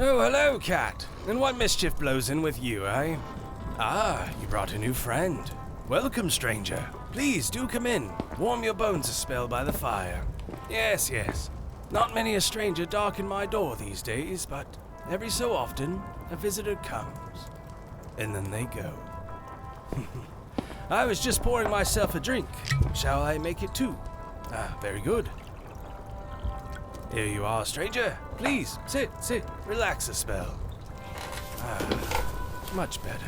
Oh, hello, cat. And what mischief blows in with you, eh? Ah, you brought a new friend. Welcome, stranger. Please, do come in. Warm your bones a spell by the fire. Yes, yes. Not many a stranger darken my door these days, but every so often, a visitor comes. And then they go. I was just pouring myself a drink. Shall I make it two? Ah, very good. Here you are, stranger. Please, sit, relax a spell. Ah, much better.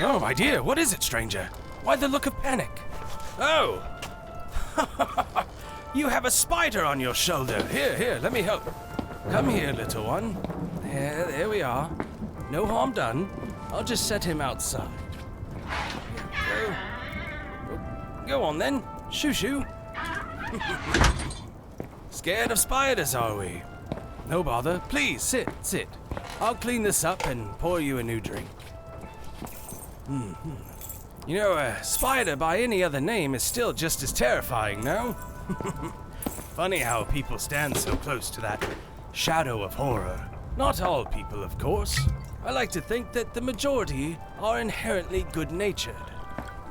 Oh, my dear, what is it, stranger? Why the look of panic? Oh! You have a spider on your shoulder. Here, let me help. Come here, little one. There we are. No harm done. I'll just set him outside. Here we go. Go on, then. Shoo. Scared of spiders, are we? No bother. Please, sit. I'll clean this up and pour you a new drink. You know, a spider by any other name is still just as terrifying, no? Funny how people stand so close to that shadow of horror. Not all people, of course. I like to think that the majority are inherently good-natured.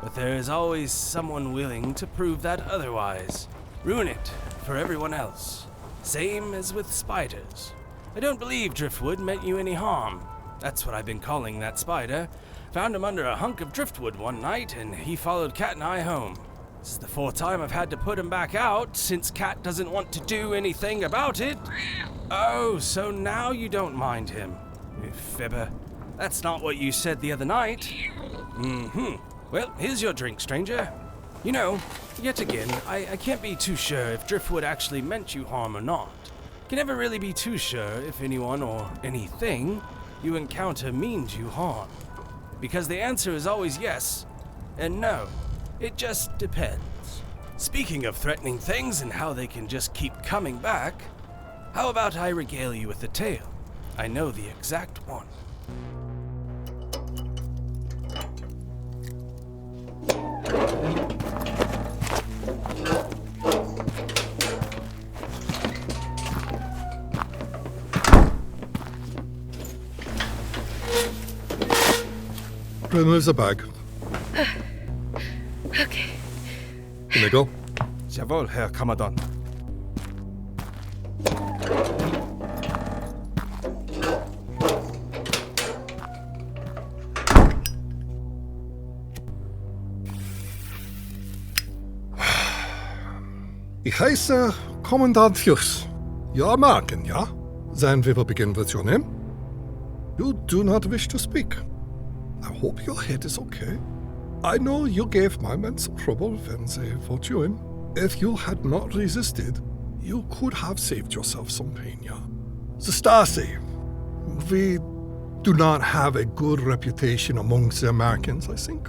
But there is always someone willing to prove that otherwise. Ruin it for everyone else. Same as with spiders. I don't believe driftwood meant you any harm. That's what I've been calling that spider. Found him under a hunk of driftwood one night, and he followed Cat and I home. This is the fourth time I've had to put him back out, since Cat doesn't want to do anything about it. Oh, so now you don't mind him. You fibber. That's not what you said the other night. Well, here's your drink, stranger. You know, yet again, I can't be too sure if driftwood actually meant you harm or not. Can never really be too sure if anyone or anything you encounter means you harm. Because the answer is always yes and no. It just depends. Speaking of threatening things and how they can just keep coming back, how about I regale you with a tale? I know the exact one. Remove the bag. Okay. Can I go? Jawohl, Herr Kommandant. Ich heiße Kommandant Hughes. You're American, yeah? Then we will begin with your name. You do not wish to speak. I hope your head is okay. I know you gave my men some trouble when they fought you in. If you had not resisted, you could have saved yourself some pain, yeah? The Stasi, we do not have a good reputation amongst the Americans, I think.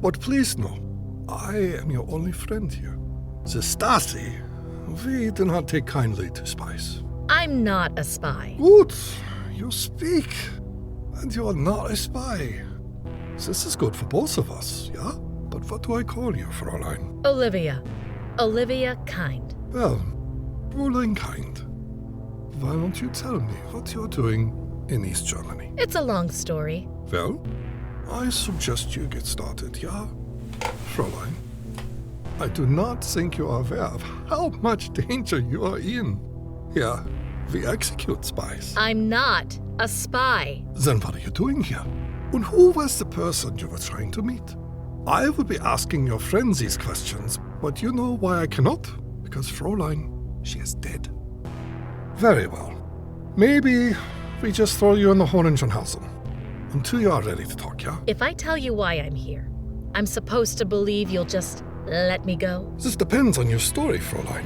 But please know, I am your only friend here. The Stasi, we do not take kindly to spies. I'm not a spy. Good, you speak, and you are not a spy. This is good for both of us, yeah? But what do I call you, Fräulein? Olivia. Olivia Kind. Well, Fräulein Kind. Why don't you tell me what you're doing in East Germany? It's a long story. Well, I suggest you get started, yeah? Fräulein, I do not think you are aware of how much danger you are in. Yeah, we execute spies. I'm not a spy. Then what are you doing here? And who was the person you were trying to meet? I would be asking your friends these questions, but you know why I cannot? Because Fräulein, she is dead. Very well. Maybe we just throw you in the Hohenschönhausen. until you are ready to talk, yeah? If I tell you why I'm here, I'm supposed to believe you'll just let me go? This depends on your story, Fräulein.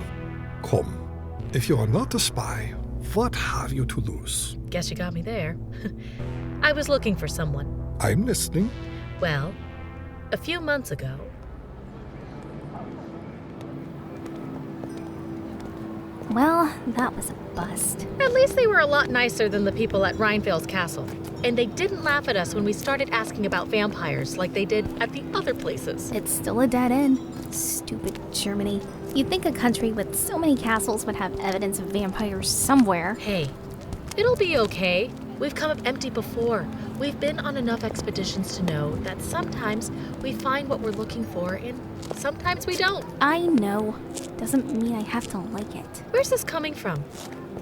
Come, if you are not a spy, what have you to lose? Guess you got me there. I was looking for someone. I'm listening. Well, a few months ago, Well, that was a bust. at least they were a lot nicer than the people at Rheinfels Castle. And they didn't laugh at us when we started asking about vampires like they did at the other places. It's still a dead end. Stupid Germany. You'd think a country with so many castles would have evidence of vampires somewhere. Hey, it'll be okay. We've come up empty before. We've been on enough expeditions to know that sometimes we find what we're looking for and sometimes we don't. I know. Doesn't mean I have to like it. Where's this coming from?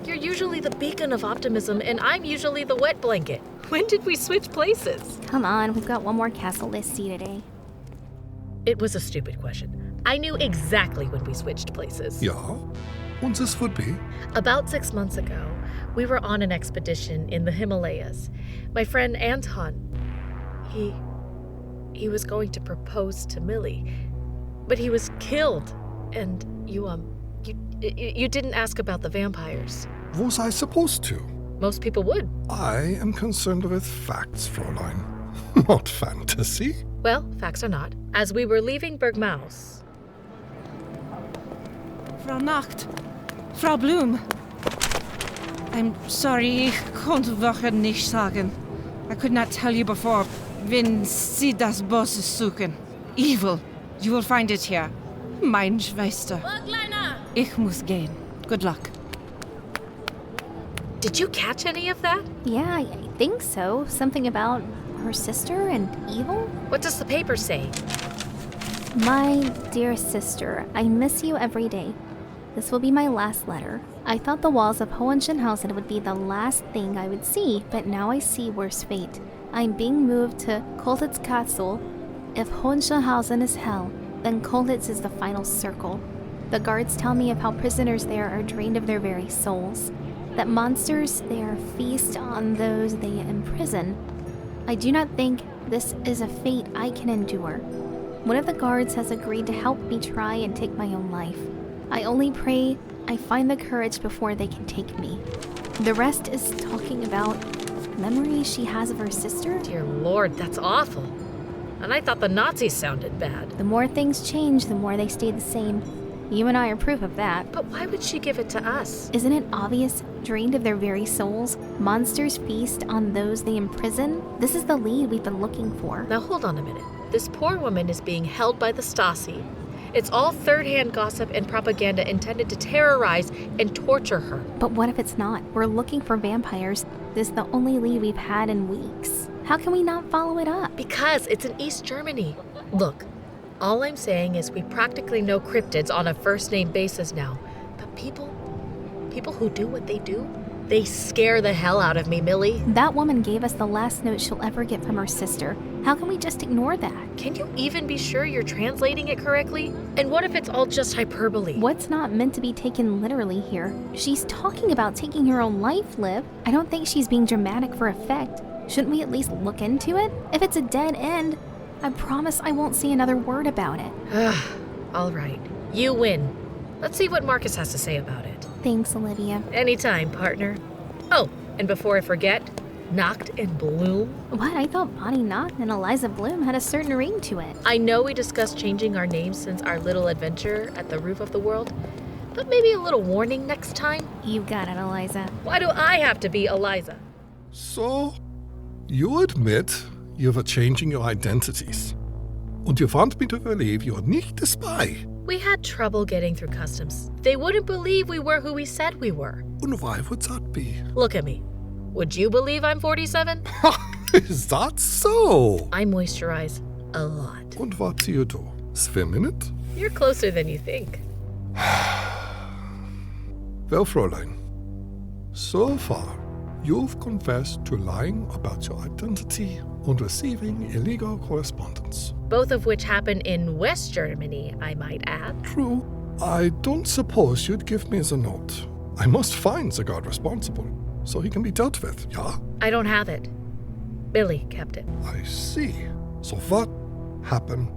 You're usually the beacon of optimism and I'm usually the wet blanket. When did we switch places? Come on, we've got one more castle to see today. It was a stupid question. I knew exactly when we switched places. Ja, und this would be? About 6 months ago, we were on an expedition in the Himalayas. My friend Anton, he was going to propose to Millie, but he was killed. And you didn't ask about the vampires. Was I supposed to? Most people would. I am concerned with facts, Fräulein, not fantasy. Well, facts or not. As we were leaving Bergmaus, Frau Nacht, Frau Blum. I'm sorry, ich konnte Woche nicht sagen. I could not tell you before. Wenn Sie das Bosses suchen. Evil. You will find it here. Mein Schwester. Ich muss gehen. Good luck. did you catch any of that? Yeah, I think so. Something about her sister and evil? What does the paper say? My dear sister, I miss you every day. This will be my last letter. I thought the walls of Hohenschönhausen would be the last thing I would see, but now I see worse fate. I'm being moved to Koltitz Castle. If Hohenschönhausen is hell, then Koltitz is the final circle. The guards tell me of how prisoners there are drained of their very souls, that monsters there feast on those they imprison. I do not think this is a fate I can endure. One of the guards has agreed to help me try and take my own life. I only pray I find the courage before they can take me. The rest is talking about memories she has of her sister. Dear Lord, that's awful. And I thought the Nazis sounded bad. The more things change, the more they stay the same. You and I are proof of that. But why would she give it to us? Isn't it obvious? Drained of their very souls, monsters feast on those they imprison? This is the lead we've been looking for. Now hold on a minute. This poor woman is being held by the Stasi. It's all third-hand gossip and propaganda intended to terrorize and torture her. But what if it's not? We're looking for vampires. This is the only lead we've had in weeks. How can we not follow it up? Because it's in East Germany. Look, all I'm saying is we practically know cryptids on a first-name basis now. But people who do what they do, they scare the hell out of me, Millie. That woman gave us the last note she'll ever get from her sister. How can we just ignore that? Can you even be sure you're translating it correctly? And what if it's all just hyperbole? What's not meant to be taken literally here? She's talking about taking her own life, Liv. I don't think she's being dramatic for effect. Shouldn't we at least look into it? If it's a dead end, I promise I won't say another word about it. All right, you win. Let's see what Marcus has to say about it. Thanks, Olivia. Anytime, partner. Oh, and before I forget, Nacht and Bloom. What? I thought Bonnie Nacht and Eliza Bloom had a certain ring to it. I know we discussed changing our names since our little adventure at the roof of the world, but maybe a little warning next time? You got it, Eliza. Why do I have to be Eliza? So, you admit you were changing your identities. Und you want me to believe you're nicht a spy. We had trouble getting through customs. They wouldn't believe we were who we said we were. And why would that be? Look at me. Would you believe I'm 47? Is that so? I moisturize a lot. And what do you do? Swim in it? You're closer than you think. Well, Fräulein, so far you've confessed to lying about your identity and receiving illegal correspondence. Both of which happen in West Germany, I might add. True. I don't suppose you'd give me the note. I must find the guard responsible, so he can be dealt with, yeah? I don't have it. Billy kept it. I see. So what happened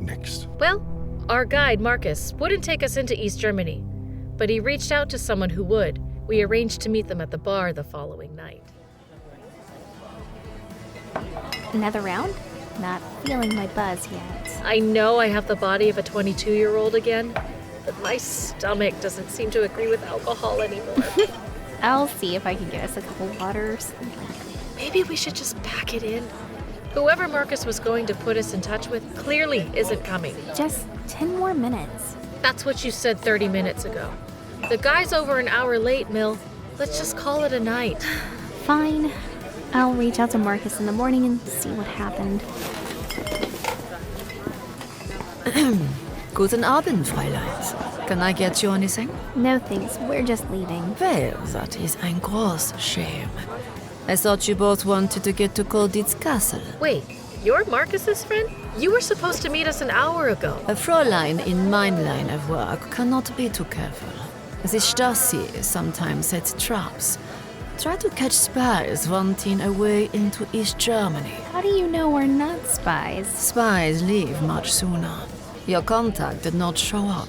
next? Well, our guide, Marcus, wouldn't take us into East Germany, but he reached out to someone who would. We arranged to meet them at the bar the following night. Another round? Not feeling my buzz yet. I know I have the body of a 22-year-old again, but my stomach doesn't seem to agree with alcohol anymore. I'll see if I can get us a couple waters. Maybe we should just pack it in. Whoever Marcus was going to put us in touch with clearly isn't coming. Just 10 more minutes. That's what you said 30 minutes ago. The guy's over an hour late, Mill. Let's just call it a night. Fine. I'll reach out to Marcus in the morning and see what happened. Guten Abend, Fräulein. Can I get you anything? No thanks, we're just leaving. Well, that is ein gross shame. I thought you both wanted to get to Colditz Castle. Wait, you're Marcus's friend? You were supposed to meet us an hour ago. A Fräulein in my line of work cannot be too careful. The Stasi sometimes sets traps. Try to catch spies wanting a way into East Germany. How do you know we're not spies? Spies leave much sooner. Your contact did not show up.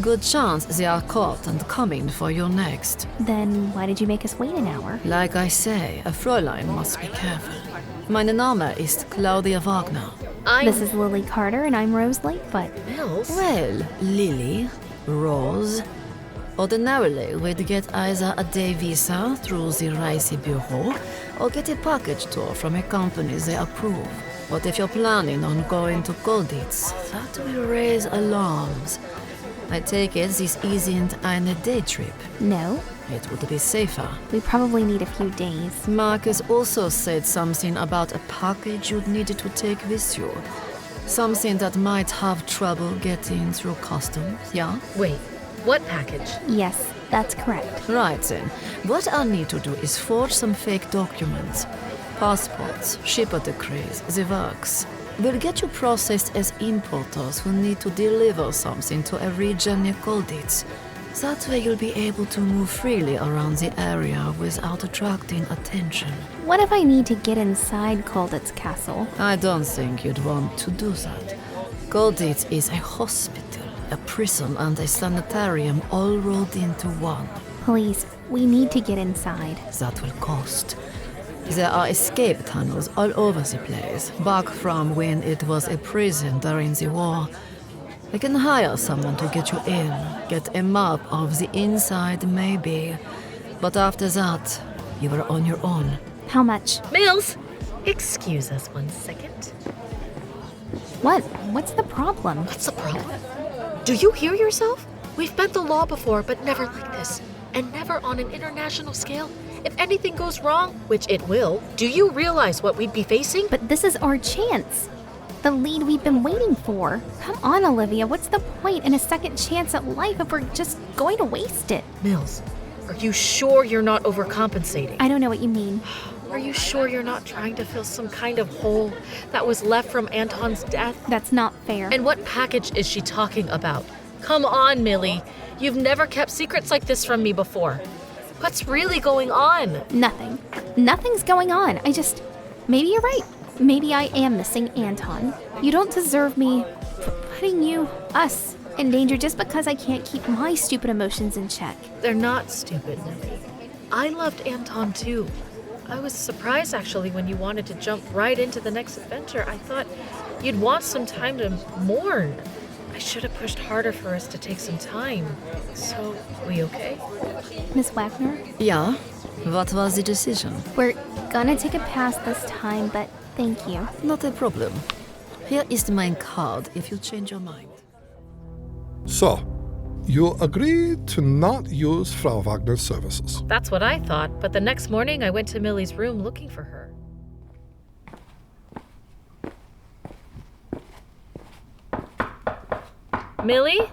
Good chance they are caught and coming for you next. Then why did you make us wait an hour? Like I say, a Fräulein must be careful. Meine Name ist Claudia Wagner. This is Lily Carter and I'm Rose Lightfoot. Mills? Well, Lily, Rose. Ordinarily, we'd get either a day visa through the Reisebureau or get a package tour from a company they approve. But if you're planning on going to Colditz, that will raise alarms. I take it this isn't a day trip. No, It would be safer. we probably need a few days. Marcus also said something about a package you'd need to take with you. Something that might have trouble getting through customs, yeah? Wait, what package? Yes, that's correct. Right then. What I need to do is forge some fake documents. Passports, shipper decrees, the works. We'll get you processed as importers who need to deliver something to a region near Colditz. That way you'll be able to move freely around the area without attracting attention. What if I need to get inside Colditz Castle? I don't think you'd want to do that. Colditz is a hospital, a prison and a sanitarium all rolled into one. Please, we need to get inside. That will cost. There are escape tunnels all over the place, back from when it was a prison during the war. I can hire someone to get you in, get a map of the inside maybe. But after that, you are on your own. How much? Mills! Excuse us 1 second. What? What's the problem? What's the problem? Do you hear yourself? We've bent the law before, but never like this. And never on an international scale. If anything goes wrong, which it will, do you realize what we'd be facing? But this is our chance. The lead we've been waiting for. Come on, Olivia, what's the point in a second chance at life if we're just going to waste it? Mills, are you sure you're not overcompensating? I don't know what you mean. Are you sure you're not trying to fill some kind of hole that was left from Anton's death? That's not fair. And what package is she talking about? Come on, Millie. You've never kept secrets like this from me before. What's really going on? Nothing. Nothing's going on. Maybe you're right. Maybe I am missing Anton. You don't deserve me putting us, in danger just because I can't keep my stupid emotions in check. They're not stupid, Millie. I loved Anton too. I was surprised actually when you wanted to jump right into the next adventure. I thought you'd want some time to mourn. I should have pushed harder for us to take some time. So, we okay? Miss Wagner, Yeah? What was the decision? we're gonna take a pass this time, but thank you. Not a problem. Here is my card if you change your mind. So, you agreed to not use Frau Wagner's services. That's what I thought, but the next morning I went to Millie's room looking for her. Millie?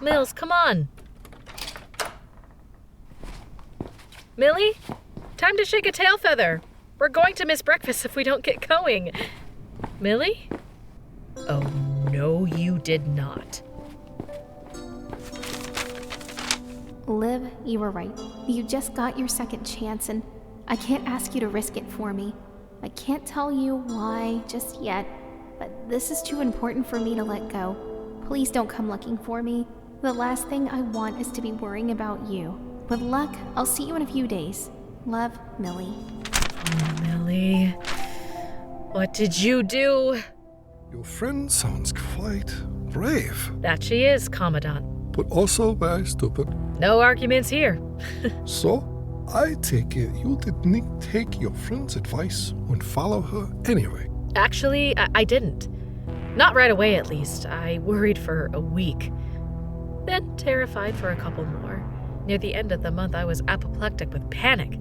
Mills, come on. Millie? Time to shake a tail feather. We're going to miss breakfast if we don't get going. Millie? Oh, no, you did not. Liv, you were right. You just got your second chance, and I can't ask you to risk it for me. I can't tell you why just yet, but this is too important for me to let go. Please don't come looking for me. The last thing I want is to be worrying about you. With luck, I'll see you in a few days. Love, Millie. Millie, what did you do? Your friend sounds quite brave, That she is, Commandant. but also very stupid. No arguments here. So, I take it you did not take your friend's advice and follow her anyway. Actually, I didn't. Not right away, at least. I worried for a week. Then terrified for a couple more. Near the end of the month, I was apoplectic with panic.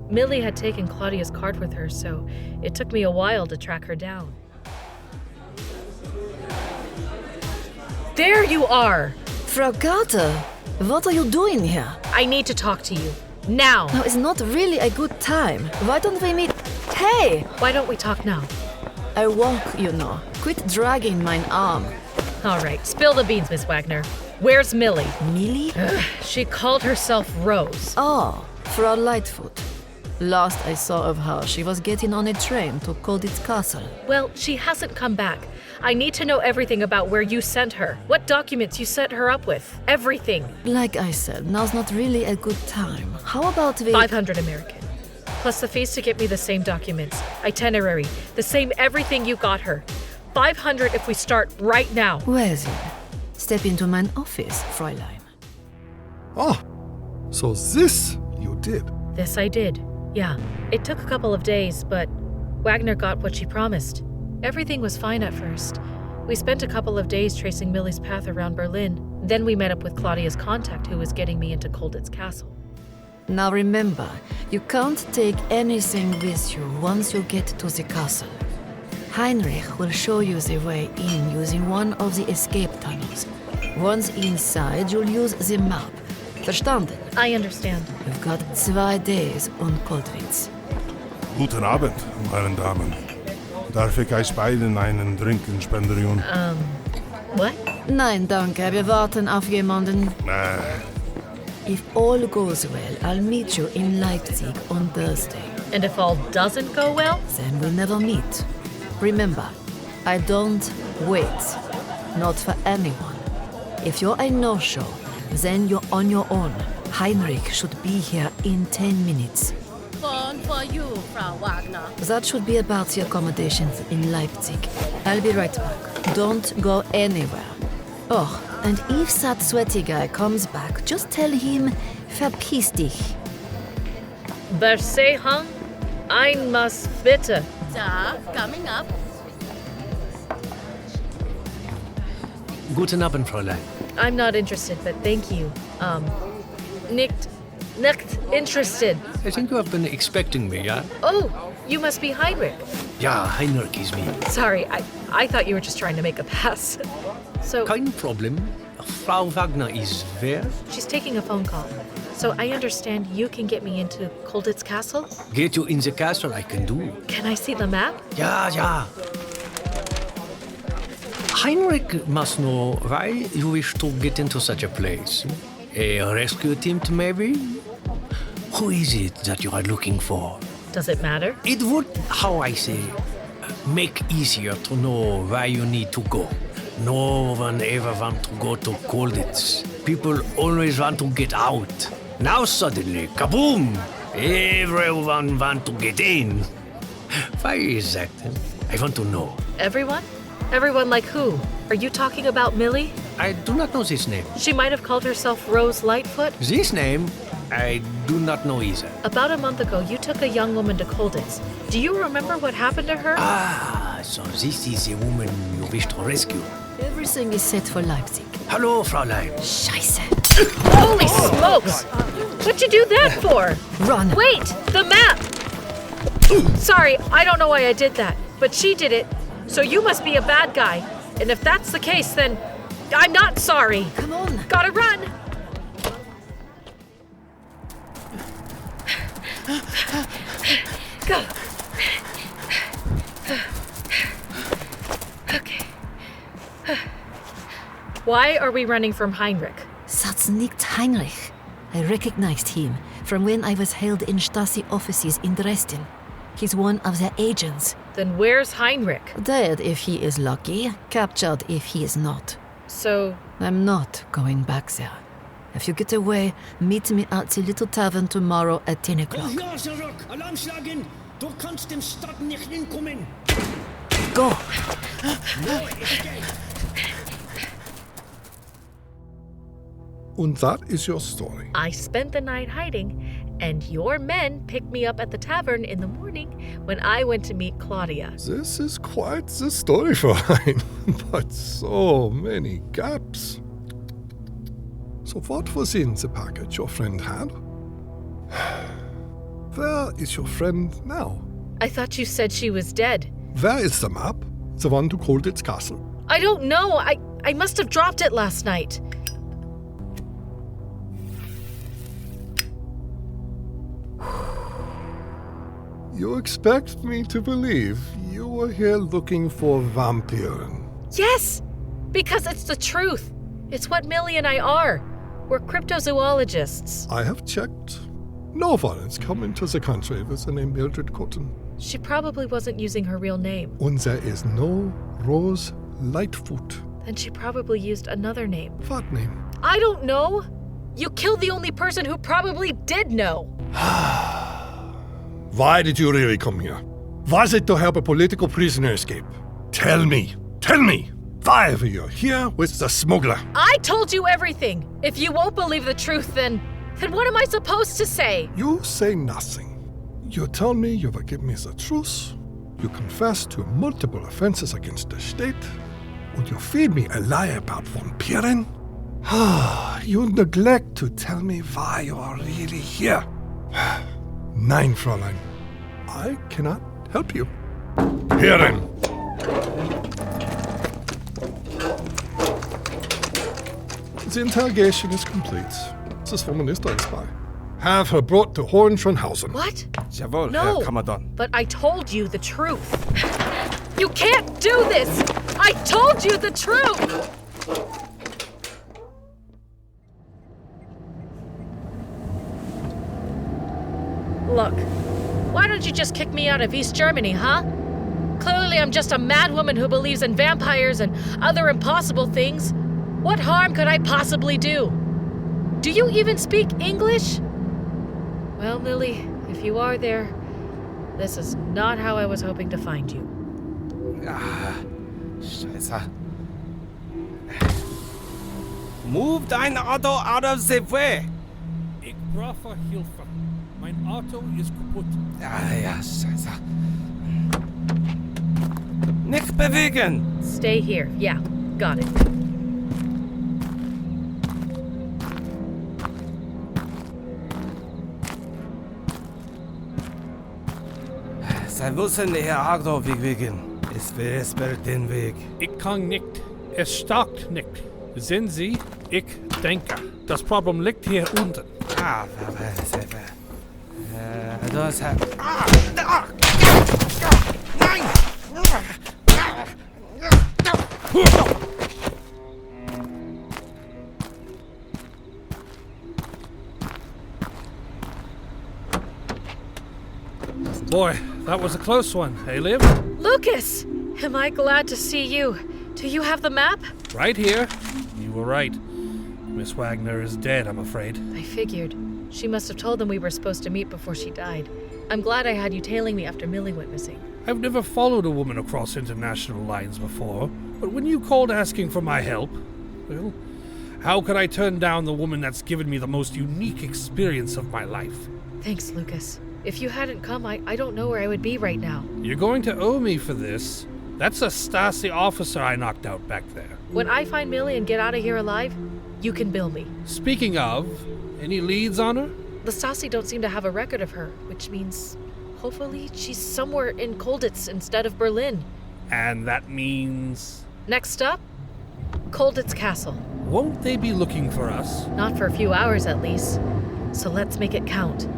Millie had taken Claudia's card with her, so it took me a while to track her down. There you are! Frau Carter, what are you doing here? I need to talk to you. Now! Now is not really a good time. Why don't we meet? Hey! Why don't we talk now? I walk, you know. Quit dragging mine arm. All right, spill the beans, Miss Wagner. Where's Millie? Millie? She called herself Rose. Oh, Frau Lightfoot. Last I saw of her, she was getting on a train to Colditz Castle. Well, she hasn't come back. I need to know everything about where you sent her, what documents you set her up with, everything. Like I said, now's not really a good time. How about we... 500 American. Plus the fees to get me the same documents, itinerary, the same everything you got her. 500 if we start right now. Well then, step into my office, Fräulein. Ah, so this you did. This I did. Yeah, it took a couple of days, but Wagner got what she promised. Everything was fine at first. We spent a couple of days tracing Millie's path around Berlin. Then we met up with Claudia's contact who was getting me into Colditz Castle. Now remember, you can't take anything with you once you get to the castle. Heinrich will show you the way in using one of the escape tunnels. Once inside, you'll use the map. Verstanden? I understand. You've got 2 days on Colditz. Guten Abend, meine Damen. Darf ich euch beiden einen Trinken spenderieren? What? Nein, danke, wir warten auf jemanden. If all goes well, I'll meet you in Leipzig on Thursday. And if all doesn't go well? Then we'll never meet. Remember, I don't wait. Not for anyone. If you're a no-show, then you're on your own. Heinrich should be here in 10 minutes. Phone for you, Frau Wagner. That should be about the accommodations in Leipzig. I'll be right back. Don't go anywhere. Oh, and if that sweaty guy comes back, just tell him, verpiss dich. Versehung einmal bitte. Da, coming up. Guten Abend, Fräulein. I'm not interested, but thank you. Nicht interested. I think you have been expecting me, yeah? Oh, you must be Heinrich. Ja, Heinrich is me. Sorry, I thought you were just trying to make a pass. So, Kein Problem. Frau Wagner is where? she's taking a phone call. So I understand you can get me into Colditz Castle? Get you in the castle, I can do. Can I see the map? Ja. Heinrich must know why you wish to get into such a place. A rescue team, maybe? Who is it that you are looking for? Does it matter? It would, how I say, make easier to know where you need to go. No one ever want to go to Colditz. People always want to get out. Now suddenly, kaboom! Everyone want to get in. Why is that? I want to know. Everyone? Everyone like who? Are you talking about Millie? I do not know this name. She might have called herself Rose Lightfoot. This name, I do not know either. About a month ago, you took a young woman to Colditz. Do you remember what happened to her? Ah, so this is the woman you wish to rescue. Everything is set for Leipzig. Hallo, Fräulein. Scheiße. Holy smokes! What'd you do that for? Run. Wait! The map! Sorry, I don't know why I did that, but she did it, so you must be a bad guy. And if that's the case, then I'm not sorry. Come on. Gotta run! Go. Okay. Why are we running from Heinrich? That's nicht Heinrich. I recognized him from when I was held in Stasi offices in Dresden. He's one of the agents. Then where's Heinrich? Dead if he is lucky, captured if he is not. So, I'm not going back there. If you get away, meet me at the little tavern tomorrow at 10 o'clock. Ja, zurück! Alarm schlagen! Du kannst in Stadt nicht hinkommen! Go! And that is your story. I spent the night hiding, and your men picked me up at the tavern in the morning when I went to meet Claudia. This is quite the story, Fräulein, but so many gaps. So what was in the package your friend had? Where is your friend now? I thought you said she was dead. Where is the map? The one to Colditz Castle. I don't know. I must have dropped it last night. You expect me to believe you were here looking for Vampiren? Yes, because it's the truth. It's what Millie and I are. We're cryptozoologists. I have checked. No one has come into the country with the name Mildred Cotton. She probably wasn't using her real name. And there is no Rose Lightfoot. Then she probably used another name. What name? I don't know. You killed the only person who probably did know. Why did you really come here? Was it to help a political prisoner escape? Tell me. Why were you here with the smuggler? I told you everything. If you won't believe the truth, then what am I supposed to say? You say nothing. You tell me you will give me the truth. You confess to multiple offenses against the state. And you feed me a lie about Vampiren. You neglect to tell me why you are really here. Nein, Fräulein. I cannot help you. Herren! The interrogation is complete. This woman is a spy. Have her brought to Hohenschönhausen. What? Jawohl, No. Herr Kommandant. But I told you the truth. You can't do this! I told you the truth! Look, why don't you just kick me out of East Germany, huh? Clearly I'm just a mad woman who believes in vampires and other impossible things. What harm could I possibly do? Do you even speak English? Well, Lily, if you are there, this is not how I was hoping to find you. Scheiße. Move dein Auto out of the way. Ik brauche Hilfe. Mein Auto ist kaputt. Ja, Scheiße. Nicht bewegen. Stay here. Yeah, got it. Sie müssen Ihr Auto bewegen. Es versperrt den Weg. Ich kann nicht. Es stockt nicht. Sehen Sie, ich denke. Das Problem liegt hier unten. Das hat... Nein! Boy, that was a close one, eh, Liv? Lucas! Am I glad to see you. Do you have the map? Right here. You were right. Miss Wagner is dead, I'm afraid. I figured. She must have told them we were supposed to meet before she died. I'm glad I had you tailing me after Millie went missing. I've never followed a woman across international lines before, but when you called asking for my help, well, how could I turn down the woman that's given me the most unique experience of my life? Thanks, Lucas. If you hadn't come, I don't know where I would be right now. You're going to owe me for this. That's a Stasi officer I knocked out back there. When I find Millie and get out of here alive, you can bill me. Speaking of, any leads on her? The Stasi don't seem to have a record of her, which means hopefully she's somewhere in Colditz instead of Berlin. And that means... Next up, Colditz Castle. Won't they be looking for us? Not for a few hours at least. So let's make it count.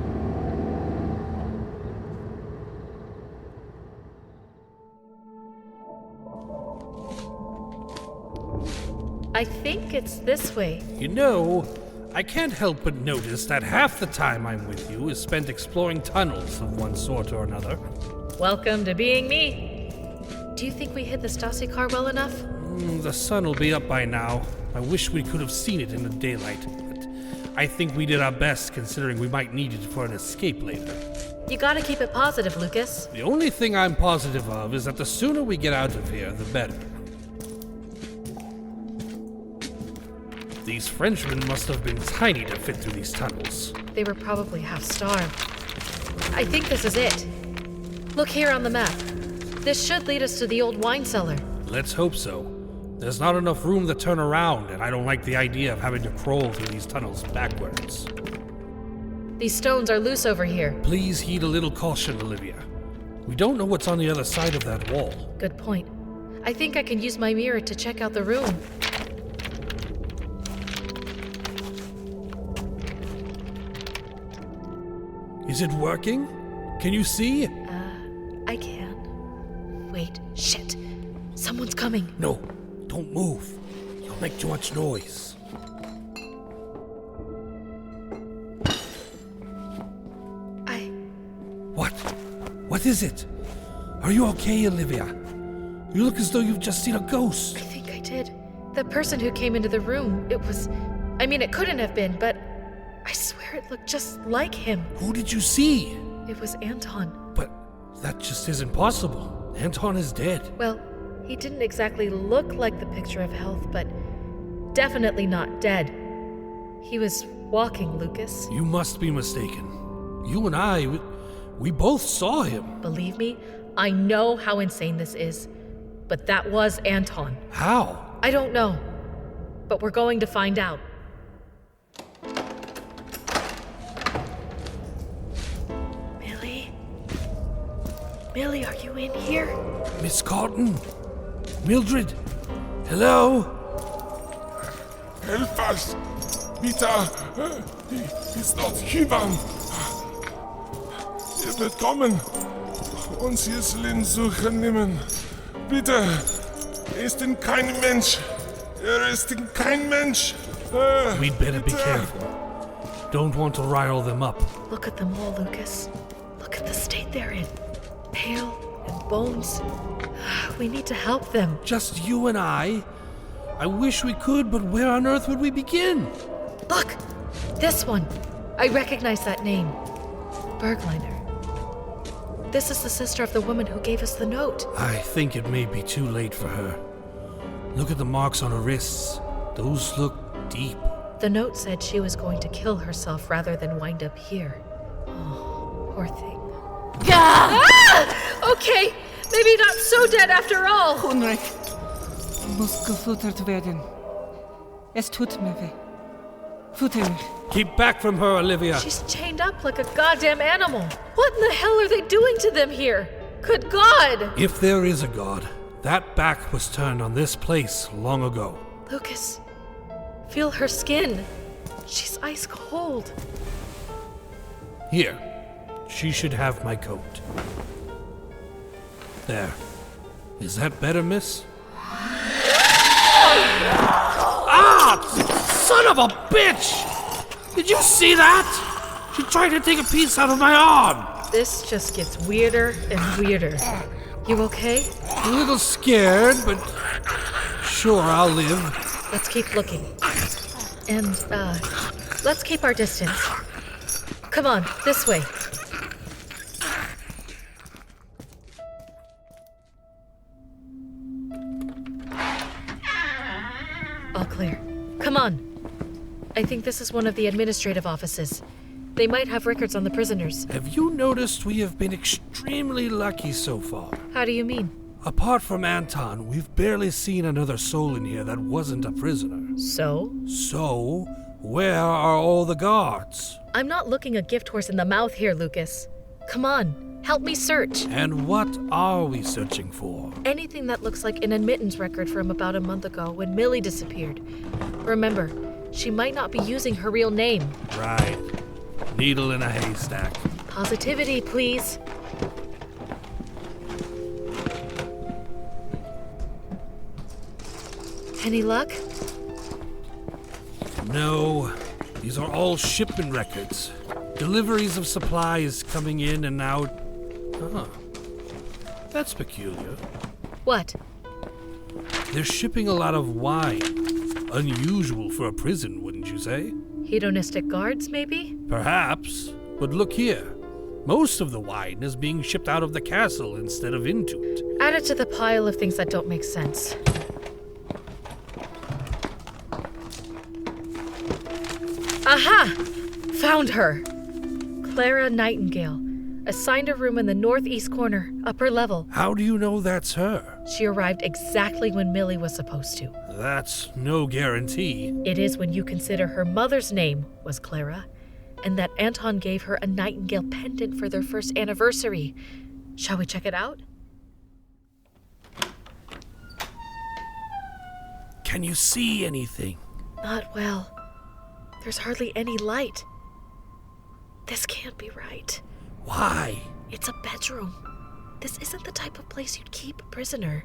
I think it's this way. You know, I can't help but notice that half the time I'm with you is spent exploring tunnels of one sort or another. Welcome to being me. Do you think we hid the Stasi car well enough? The sun will be up by now. I wish we could have seen it in the daylight, but I think we did our best considering we might need it for an escape later. You gotta keep it positive, Lucas. The only thing I'm positive of is that the sooner we get out of here, the better. These Frenchmen must have been tiny to fit through these tunnels. They were probably half-starved. I think this is it. Look here on the map. This should lead us to the old wine cellar. Let's hope so. There's not enough room to turn around, and I don't like the idea of having to crawl through these tunnels backwards. These stones are loose over here. Please heed a little caution, Olivia. We don't know what's on the other side of that wall. Good point. I think I can use my mirror to check out the room. Is it working? Can you see? I can. Wait, shit. Someone's coming. No, don't move. You'll make too much noise. What is it? Are you okay, Olivia? You look as though you've just seen a ghost. I think I did. The person who came into the room, it couldn't have been, but I swear it looked just like him. Who did you see? It was Anton. But that just isn't possible. Anton is dead. Well, he didn't exactly look like the picture of health, but definitely not dead. He was walking, Lucas. You must be mistaken. You and I, we both saw him. Believe me, I know how insane this is, but that was Anton. How? I don't know, but we're going to find out. Millie, are you in here? Miss Cotton? Mildred? Hello? Help us! Bitte! Ist not human! Wird kommen! Uns hier Allyn suchen nehmen! Bitte! Ist denn kein Mensch! Ist denn kein Mensch! We'd better be careful. Don't want to rile them up. Look at them all, Lucas. Look at the state they're in. Pale and bones. We need to help them. Just you and I? I wish we could, but where on earth would we begin? Look! This one. I recognize that name. Bergliner. This is the sister of the woman who gave us the note. I think it may be too late for her. Look at the marks on her wrists. Those look deep. The note said she was going to kill herself rather than wind up here. Oh, poor thing. Ah! Okay, maybe not so dead after all. Hungrig. Muss gefuttert werden. Es tut mir weh. Futter mich. Keep back from her, Olivia. She's chained up like a goddamn animal. What in the hell are they doing to them here? Good God! If there is a god, that back was turned on this place long ago. Lucas, feel her skin. She's ice cold. Here, she should have my coat. There. Is that better, miss? Ah! Son of a bitch! Did you see that? She tried to take a piece out of my arm. This just gets weirder and weirder. You okay? A little scared, but sure, I'll live. Let's keep looking. And, let's keep our distance. Come on, this way. All clear. Come on. I think this is one of the administrative offices. They might have records on the prisoners. Have you noticed we have been extremely lucky so far? How do you mean? Apart from Anton, we've barely seen another soul in here that wasn't a prisoner. So? So, where are all the guards? I'm not looking a gift horse in the mouth here, Lucas. Come on, help me search. And what are we searching for? Anything that looks like an admittance record from about a month ago when Millie disappeared. Remember, she might not be using her real name. Right. Needle in a haystack. Positivity, please. Any luck? No. These are all shipment records. Deliveries of supplies coming in and out. That's peculiar. What? They're shipping a lot of wine. Unusual for a prison, wouldn't you say? Hedonistic guards, maybe? Perhaps. But look here. Most of the wine is being shipped out of the castle instead of into it. Add it to the pile of things that don't make sense. Aha! Found her! Clara Nightingale. Assigned a room in the northeast corner, upper level. How do you know that's her? She arrived exactly when Millie was supposed to. That's no guarantee. It is when you consider her mother's name was Clara, and that Anton gave her a Nightingale pendant for their first anniversary. Shall we check it out? Can you see anything? Not well. There's hardly any light. This can't be right. Why? It's a bedroom. This isn't the type of place you'd keep a prisoner.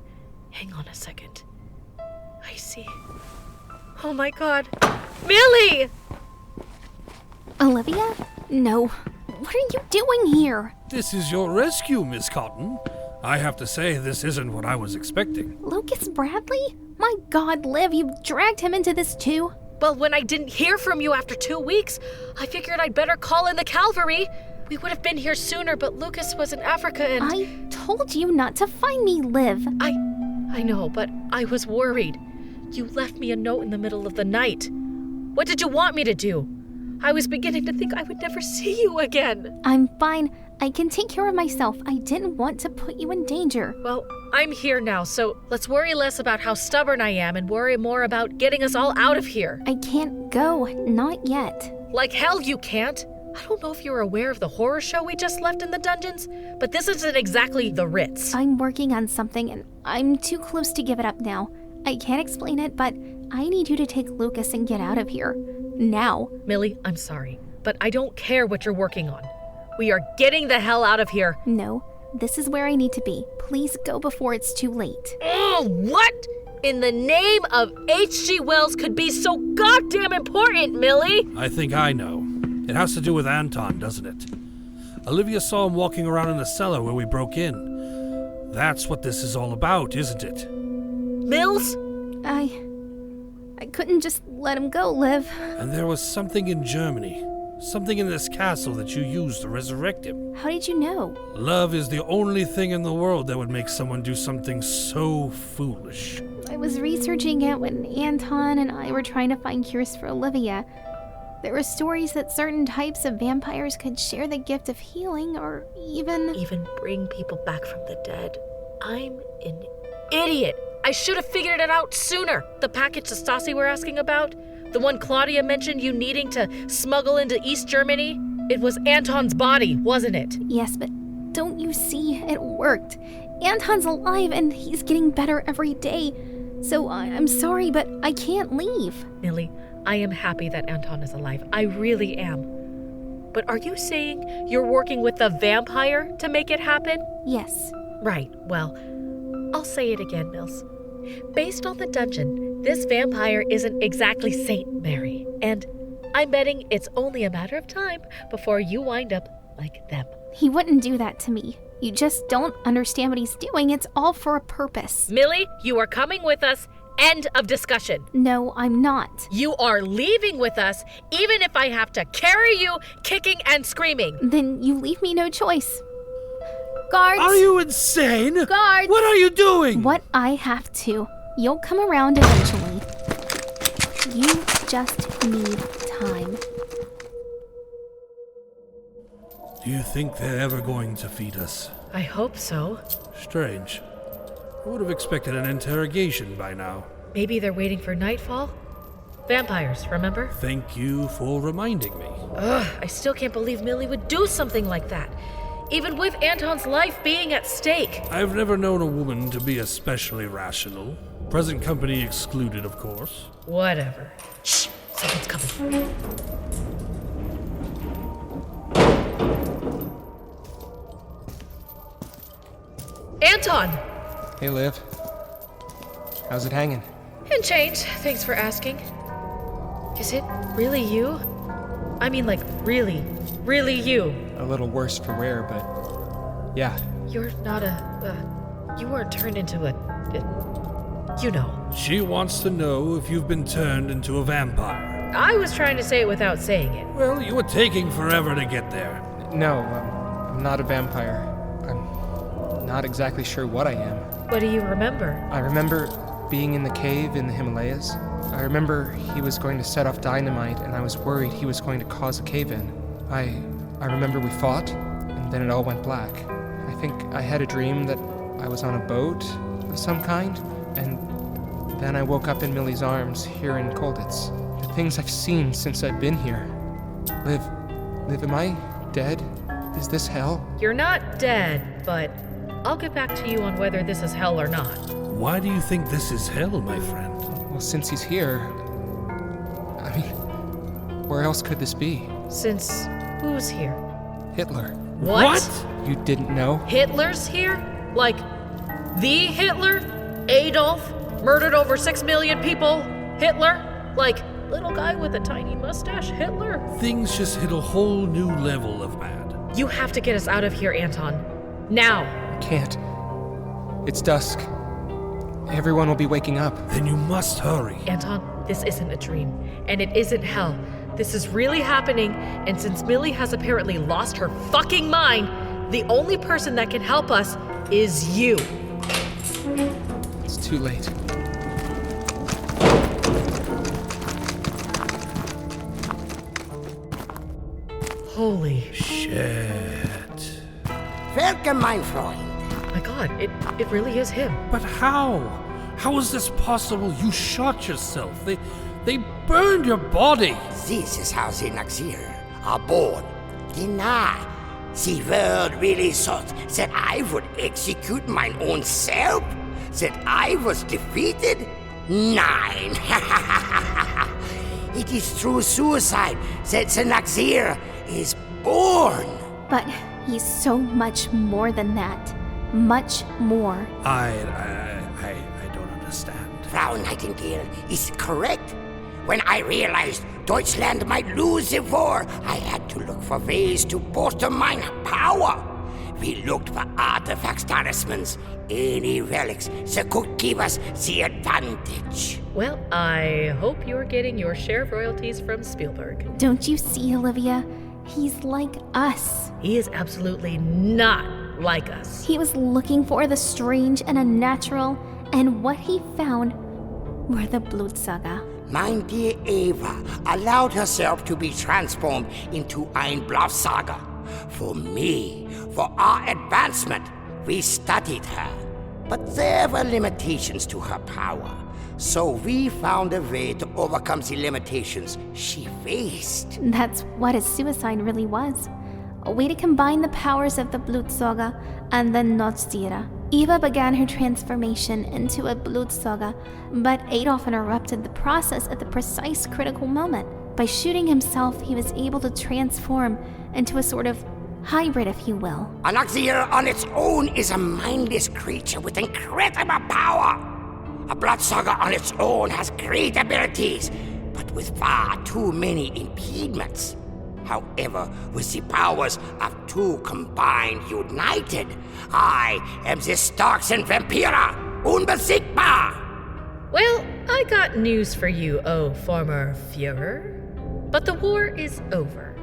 Hang on a second. I see. Oh my god. Millie! Olivia? No. What are you doing here? This is your rescue, Miss Cotton. I have to say, this isn't what I was expecting. Lucas Bradley? My god, Liv, you dragged him into this too? Well, when I didn't hear from you after 2 weeks, I figured I'd better call in the cavalry. We would have been here sooner, but Lucas was in Africa and... I told you not to find me, Liv. I know, but I was worried. You left me a note in the middle of the night. What did you want me to do? I was beginning to think I would never see you again. I'm fine. I can take care of myself. I didn't want to put you in danger. Well, I'm here now, so let's worry less about how stubborn I am and worry more about getting us all out of here. I can't go. Not yet. Like hell you can't. I don't know if you're aware of the horror show we just left in the dungeons, but this isn't exactly the Ritz. I'm working on something and I'm too close to give it up now. I can't explain it, but I need you to take Lucas and get out of here. Now. Millie, I'm sorry, but I don't care what you're working on. We are getting the hell out of here. No, this is where I need to be. Please go before it's too late. Oh, what in the name of H.G. Wells could be so goddamn important, Millie? I think I know. It has to do with Anton, doesn't it? Olivia saw him walking around in the cellar where we broke in. That's what this is all about, isn't it? Mills? I couldn't just let him go, Liv. And there was something in Germany. Something in this castle that you used to resurrect him. How did you know? Love is the only thing in the world that would make someone do something so foolish. I was researching it when Anton and I were trying to find cures for Olivia. There were stories that certain types of vampires could share the gift of healing or even bring people back from the dead. I'm an idiot. I should have figured it out sooner. The package the Stasi were asking about, the one Claudia mentioned you needing to smuggle into East Germany, it was Anton's body, wasn't it? Yes, but don't you see? It worked. Anton's alive and he's getting better every day. So I'm sorry, but I can't leave. Millie, I am happy that Anton is alive. I really am. But are you saying you're working with the vampire to make it happen? Yes. Right, well, I'll say it again, Mills. Based on the dungeon, this vampire isn't exactly Saint Mary, and I'm betting it's only a matter of time before you wind up like them. He wouldn't do that to me. You just don't understand what he's doing. It's all for a purpose. Millie, you are coming with us. End of discussion. No, I'm not. You are leaving with us, even if I have to carry you kicking and screaming. Then you leave me no choice. Guards! Are you insane? Guards! What are you doing? What I have to. You'll come around eventually. You just need time. Do you think they're ever going to feed us? I hope so. Strange. I would have expected an interrogation by now. Maybe they're waiting for nightfall? Vampires, remember? Thank you for reminding me. Ugh, I still can't believe Millie would do something like that. Even with Anton's life being at stake. I've never known a woman to be especially rational. Present company excluded, of course. Whatever. Shh! Someone's coming. Anton! Hey, Liv. How's it hanging? In change, thanks for asking. Is it really you? I mean, like, really, really you. A little worse for wear, but yeah. You're not you weren't turned into you know. She wants to know if you've been turned into a vampire. I was trying to say it without saying it. Well, you were taking forever to get there. No, I'm not a vampire. I'm not exactly sure what I am. What do you remember? I remember being in the cave in the Himalayas. I remember he was going to set off dynamite, and I was worried he was going to cause a cave-in. I remember we fought, and then it all went black. I think I had a dream that I was on a boat of some kind, and then I woke up in Millie's arms here in Colditz. The things I've seen since I've been here. Liv, am I dead? Is this hell? You're not dead, but I'll get back to you on whether this is hell or not. Why do you think this is hell, my friend? Well, since he's here, I mean, where else could this be? Since who's here? Hitler. What? You didn't know? Hitler's here? Like, the Hitler? Adolf? Murdered over 6 million people? Hitler? Like, little guy with a tiny mustache? Hitler? Things just hit a whole new level of mad. You have to get us out of here, Anton. Now! I can't. It's dusk. Everyone will be waking up. Then you must hurry. Anton, this isn't a dream, and it isn't hell. This is really happening, and since Millie has apparently lost her fucking mind, the only person that can help us is you. It's too late. Holy shit. Welcome, my friend. My God, it really is him. But how? How is this possible? You shot yourself. They burned your body. This is how the Nachzehrer are born. Deny. The world really thought that I would execute mine own self? That I was defeated? Nein. It is through suicide that the Nachzehrer is born. But he's so much more than that. Much more. I don't understand. Frau Nightingale is correct. When I realized Deutschland might lose the war, I had to look for ways to bolster my power. We looked for artifacts, talismans, any relics that could give us the advantage. Well, I hope you're getting your share of royalties from Spielberg. Don't you see, Olivia? He's like us. He is absolutely not like us. He was looking for the strange and unnatural, and what he found were the Blutsaga. My dear Eva allowed herself to be transformed into ein Blutsaga. For me, for our advancement, we studied her. But there were limitations to her power. So we found a way to overcome the limitations she faced. That's what a suicide really was. A way to combine the powers of the Blutsaga and the Nachzehrer. Eva began her transformation into a Blutsaga, but Adolf interrupted the process at the precise critical moment. By shooting himself, he was able to transform into a sort of hybrid, if you will. A Nachzehrer on its own is a mindless creature with incredible power. A Blutsaga on its own has great abilities, but with far too many impediments. However, with the powers of two combined, united, I am the Starksen Vampira, unbesiegbar! Well, I got news for you, oh former Führer. But the war is over.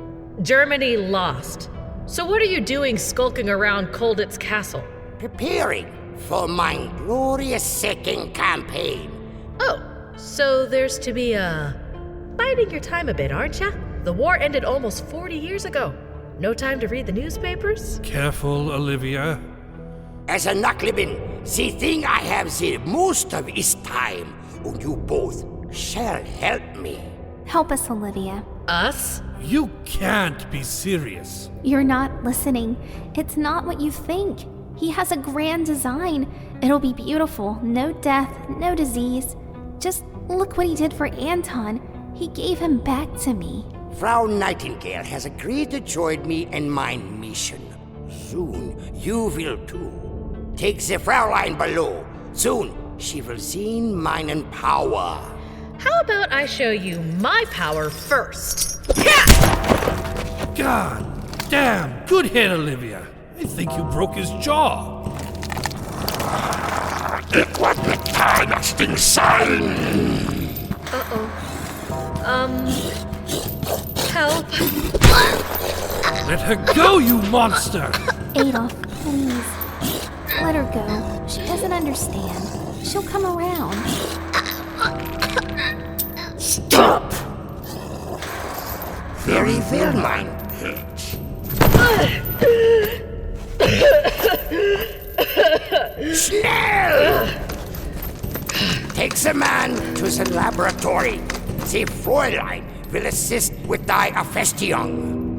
Germany lost. So what are you doing skulking around Colditz Castle? Preparing for my glorious second campaign. Oh, so there's to be biding your time a bit, aren't ya? The war ended almost 40 years ago. No time to read the newspapers? Careful, Olivia. As a Nachlibin, the thing I have the most of is time, and you both shall help me. Help us, Olivia. Us? You can't be serious. You're not listening. It's not what you think. He has a grand design. It'll be beautiful. No death, no disease. Just look what he did for Anton. He gave him back to me. Frau Nightingale has agreed to join me in my mission. Soon you will too. Take the Fraulein below. Soon she will see mine power. How about I show you my power first? Ha! God damn! Good hit, Olivia. I think you broke his jaw. Ik word met dat ding zijn. Help. Let her go, you monster! Adolf, please. Let her go. She doesn't understand. She'll come around. Stop! Very well, mein Page. Schnell! Take the man to the laboratory. The Fräulein will assist with thy Affestion.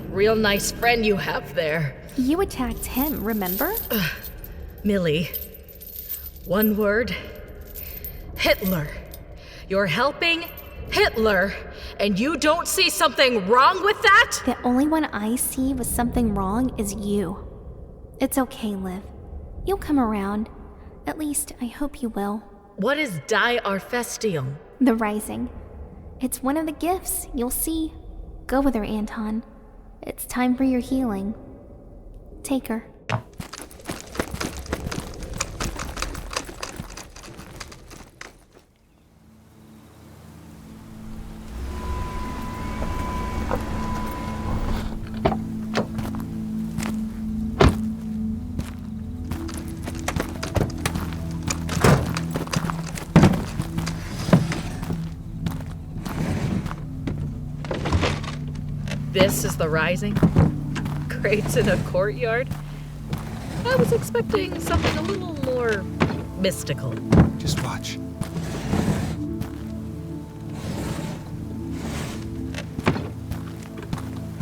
Real nice friend you have there. You attacked him, remember? Millie. One word. Hitler. You're helping Hitler, and you don't see something wrong with that? The only one I see with something wrong is you. It's okay, Liv. You'll come around. At least, I hope you will. What is Die Arfestium? The Rising. It's one of the gifts, you'll see. Go with her, Anton. It's time for your healing. Take her. This is the Rising? Crates in a courtyard? I was expecting something a little more mystical. Just watch.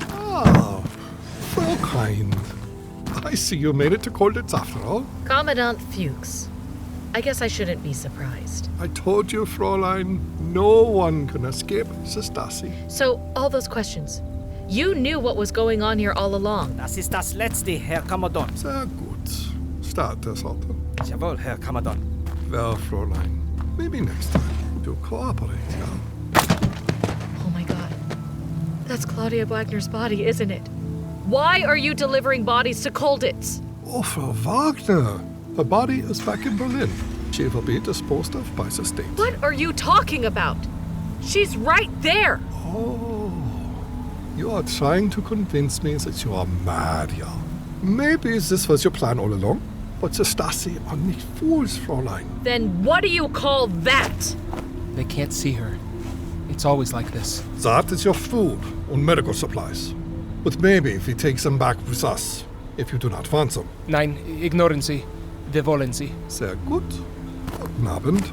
Ah, Fraulein. I see you made it to Colditz after all. Commandant Fuchs. I guess I shouldn't be surprised. I told you, Fräulein, no one can escape Stasi. So, all those questions. You knew what was going on here all along. Das ist das Letzte, Herr Kommandant. Sehr gut. Start this, Otto. Jawohl, Herr Kommandant. Well, Fräulein, maybe next time you'll cooperate, yeah? Oh my god. That's Claudia Wagner's body, isn't it? Why are you delivering bodies to Colditz? Oh, Frau Wagner. Her body is back in Berlin. She will be disposed of by the state. What are you talking about? She's right there! Oh, you are trying to convince me that you are mad, yeah? Maybe this was your plan all along, but the Stasi are nicht fools, Fräulein. Then what do you call that? They can't see her. It's always like this. That is your food and medical supplies. But maybe we take them back with us, if you do not want them. Nein, ignoren Sie. Wir wollen Sie. Sehr gut. Guten Abend.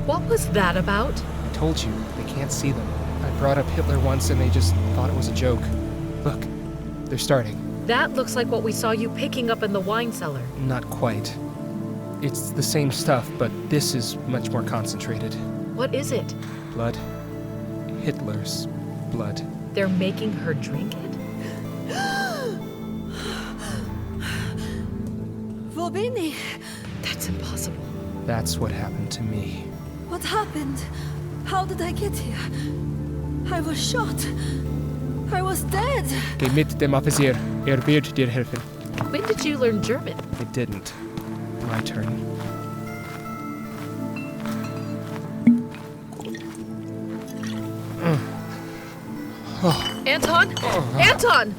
What was that about? I told you, they can't see them. I brought up Hitler once and they just thought it was a joke. Look, they're starting. That looks like what we saw you picking up in the wine cellar. Not quite. It's the same stuff, but this is much more concentrated. What is it? Blood. Hitler's blood. They're making her drink it? Wo bin ich? That's impossible. That's what happened to me. What happened? How did I get here? I was shot. I was dead. Geh mit dem Offizier. Wird dir helfen. When did you learn German? I didn't. My turn. Anton? Anton!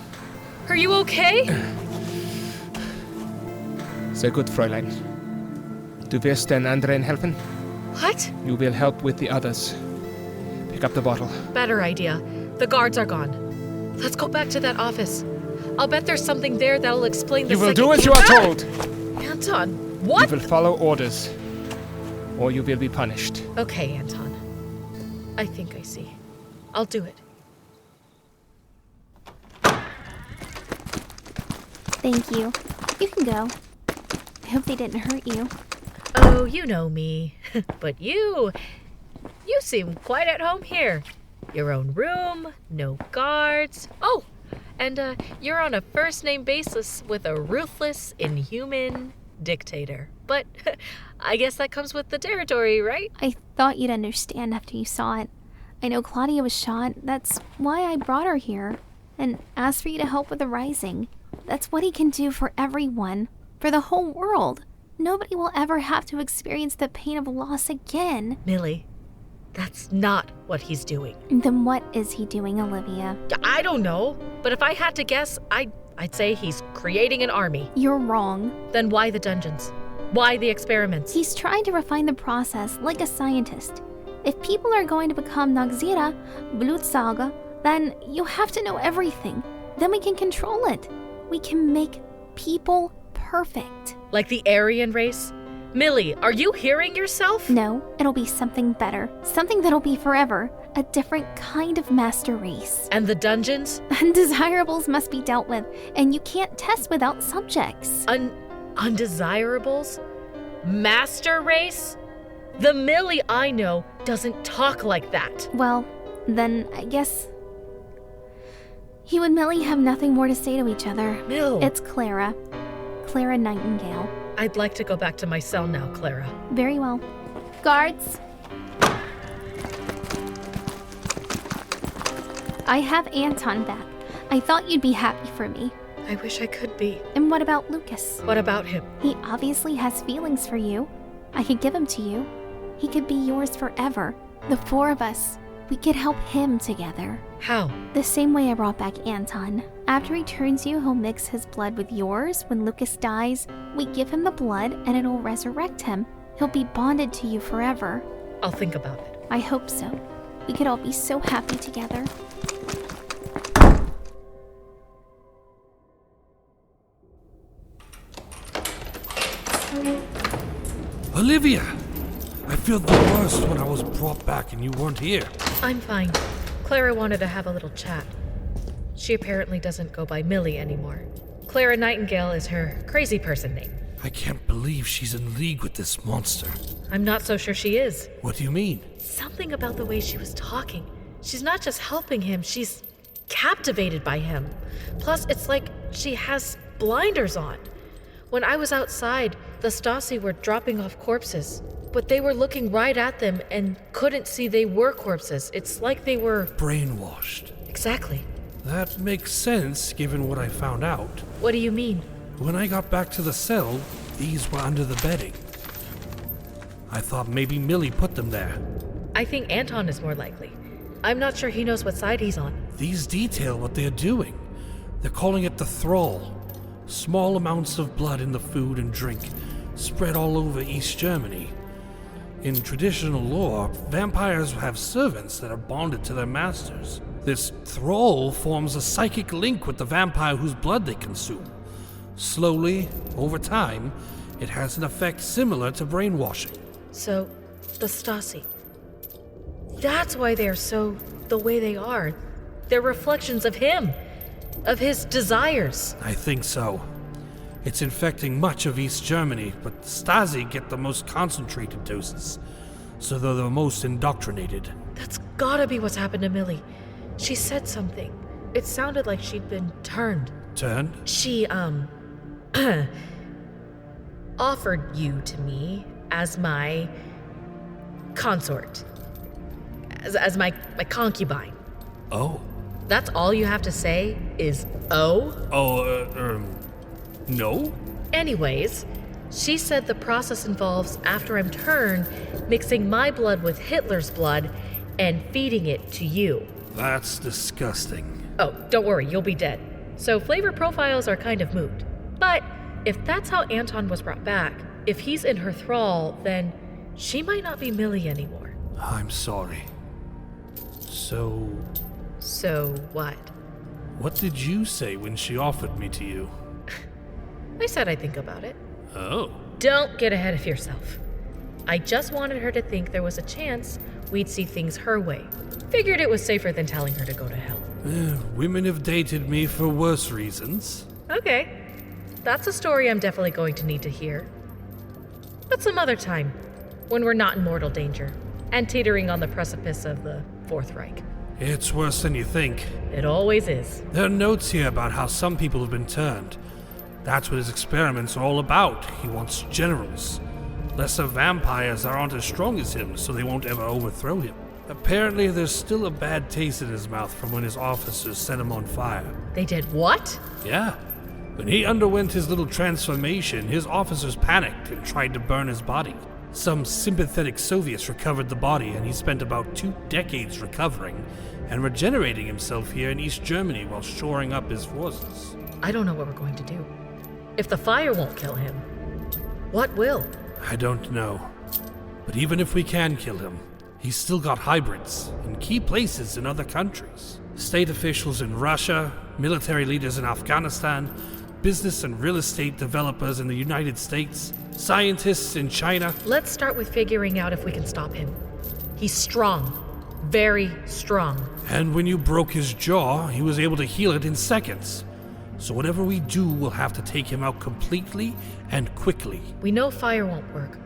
Are you okay? Sehr gut, Fräulein. Du wirst den anderen helfen? What? You will help with the others. Pick up the bottle. Better idea. The guards are gone. Let's go back to that office. I'll bet there's something there that'll explain the You will second- do as you are told. Anton, what? You will follow orders, or you will be punished. Okay, Anton. I think I see. I'll do it. Thank you. You can go. I hope they didn't hurt you. Oh, you know me. But you seem quite at home here. Your own room, no guards. Oh, and you're on a first-name basis with a ruthless, inhuman dictator. But I guess that comes with the territory, right? I thought you'd understand after you saw it. I know Claudia was shot. That's why I brought her here. And asked for you to help with the rising. That's what he can do for everyone. For the whole world. Nobody will ever have to experience the pain of loss again. Millie, that's not what he's doing. Then what is he doing, Olivia? I don't know. But if I had to guess, I'd say he's creating an army. You're wrong. Then why the dungeons? Why the experiments? He's trying to refine the process like a scientist. If people are going to become Nachzehrer, Blutsaga, then you have to know everything. Then we can control it. We can make people perfect. Like the Aryan race? Millie, are you hearing yourself? No, it'll be something better. Something that'll be forever. A different kind of master race. And the dungeons? Undesirables must be dealt with, and you can't test without subjects. Undesirables? Master race? The Millie I know doesn't talk like that. Well, then I guess you and Millie have nothing more to say to each other. Mill. It's Clara. Clara Nightingale. I'd like to go back to my cell now, Clara. Very well. Guards! I have Anton back. I thought you'd be happy for me. I wish I could be. And what about Lucas? What about him? He obviously has feelings for you. I could give him to you. He could be yours forever. The four of us. We could help him together. How? The same way I brought back Anton. After he turns you, he'll mix his blood with yours. When Lucas dies, we give him the blood and it'll resurrect him. He'll be bonded to you forever. I'll think about it. I hope so. We could all be so happy together. Olivia! I feel the worst when I was brought back and you weren't here. I'm fine. Clara wanted to have a little chat. She apparently doesn't go by Millie anymore. Clara Nightingale is her crazy person name. I can't believe she's in league with this monster. I'm not so sure she is. What do you mean? Something about the way she was talking. She's not just helping him, she's captivated by him. Plus, it's like she has blinders on. When I was outside, the Stasi were dropping off corpses, but they were looking right at them and couldn't see they were corpses. It's like they were brainwashed. Exactly. That makes sense given what I found out. What do you mean? When I got back to the cell, these were under the bedding. I thought maybe Millie put them there. I think Anton is more likely. I'm not sure he knows what side he's on. These detail what they're doing. They're calling it the thrall. Small amounts of blood in the food and drink, spread all over East Germany. In traditional lore, vampires have servants that are bonded to their masters. This thrall forms a psychic link with the vampire whose blood they consume. Slowly, over time, it has an effect similar to brainwashing. So, the Stasi. That's why they're so the way they are. They're reflections of him, of his desires. I think so. It's infecting much of East Germany, but the Stasi get the most concentrated doses, so they're the most indoctrinated. That's gotta be what's happened to Millie. She said something. It sounded like she'd been turned. Turned? She, offered you to me as my consort. As my concubine. Oh. That's all you have to say is, oh? No? Anyways, she said the process involves, after I'm turned, mixing my blood with Hitler's blood and feeding it to you. That's disgusting. Oh, don't worry, you'll be dead. So flavor profiles are kind of moot. But if that's how Anton was brought back, if he's in her thrall, then she might not be Millie anymore. I'm sorry. So what? What did you say when she offered me to you? I said I'd think about it. Oh. Don't get ahead of yourself. I just wanted her to think there was a chance we'd see things her way. Figured it was safer than telling her to go to hell. Women have dated me for worse reasons. Okay. That's a story I'm definitely going to need to hear. But some other time, when we're not in mortal danger, and teetering on the precipice of the Fourth Reich. It's worse than you think. It always is. There are notes here about how some people have been turned. That's what his experiments are all about. He wants generals. Lesser vampires aren't as strong as him, so they won't ever overthrow him. Apparently, there's still a bad taste in his mouth from when his officers set him on fire. They did what? Yeah. When he underwent his little transformation, his officers panicked and tried to burn his body. Some sympathetic Soviets recovered the body, and he spent about 2 decades recovering and regenerating himself here in East Germany while shoring up his forces. I don't know what we're going to do. If the fire won't kill him, what will? I don't know. But even if we can kill him, he's still got hybrids in key places in other countries. State officials in Russia, military leaders in Afghanistan, business and real estate developers in the United States, scientists in China. Let's start with figuring out if we can stop him. He's strong. Very strong. And when you broke his jaw, he was able to heal it in seconds. So whatever we do, we'll have to take him out completely and quickly. We know fire won't work.